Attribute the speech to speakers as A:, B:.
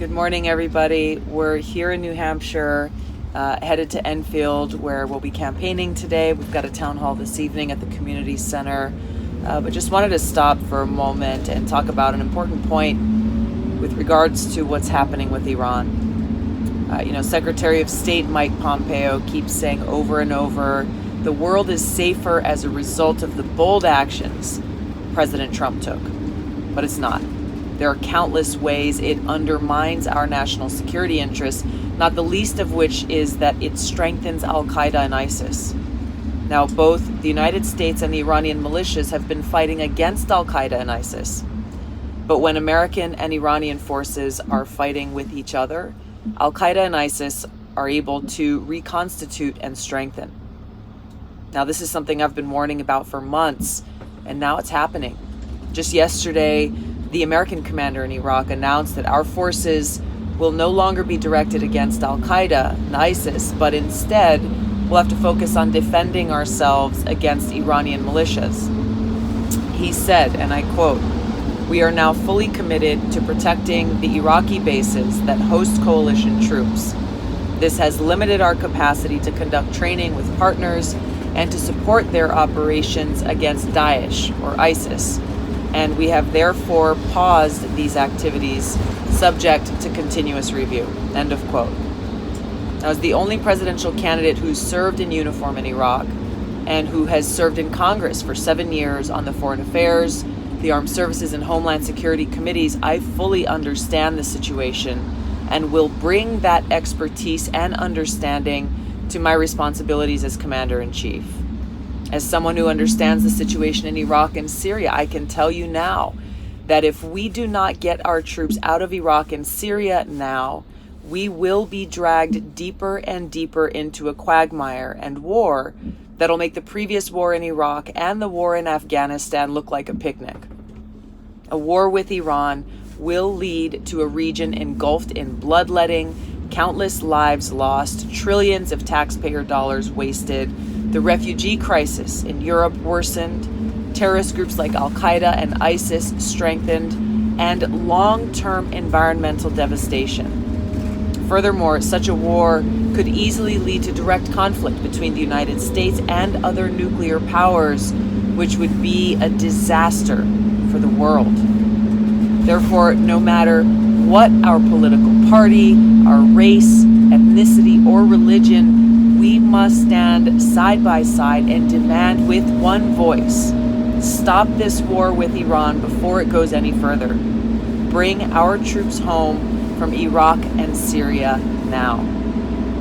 A: Good morning, everybody. We're here in New Hampshire, headed to Enfield, where we'll be campaigning today. We've got a town hall this evening at the community center, but just wanted to stop for a moment and talk about an important point with regards to what's happening with Iran. Secretary of State Mike Pompeo keeps saying over and over, the world is safer as a result of the bold actions President Trump took. But it's not. There are countless ways it undermines our national security interests, not the least of which is that it strengthens Al-Qaeda and ISIS. Now, both the United States and the Iranian militias have been fighting against Al-Qaeda and ISIS. But when American and Iranian forces are fighting with each other, Al-Qaeda and ISIS are able to reconstitute and strengthen. Now, this is something I've been warning about for months, and now it's happening. Just yesterday, the American commander in Iraq announced that our forces will no longer be directed against Al-Qaeda and ISIS, but instead we'll have to focus on defending ourselves against Iranian militias. He said, and I quote, "We are now fully committed to protecting the Iraqi bases that host coalition troops. This has limited our capacity to conduct training with partners and to support their operations against Daesh or ISIS. And we have therefore paused these activities subject to continuous review." End of quote. Now, as the only presidential candidate who served in uniform in Iraq and who has served in Congress for 7 years on the Foreign Affairs, the Armed Services and Homeland Security Committees, I fully understand the situation and will bring that expertise and understanding to my responsibilities as Commander-in-Chief. As someone who understands the situation in Iraq and Syria, I can tell you now that if we do not get our troops out of Iraq and Syria now, we will be dragged deeper and deeper into a quagmire and war that'll make the previous war in Iraq and the war in Afghanistan look like a picnic. A war with Iran will lead to a region engulfed in bloodletting, countless lives lost, trillions of taxpayer dollars wasted, the refugee crisis in Europe worsened, terrorist groups like Al-Qaeda and ISIS strengthened, and long-term environmental devastation. Furthermore, such a war could easily lead to direct conflict between the United States and other nuclear powers, which would be a disaster for the world. Therefore, no matter what our political party, our race, ethnicity, or religion, we must stand side by side and demand with one voice, stop this war with Iran before it goes any further. Bring our troops home from Iraq and Syria now.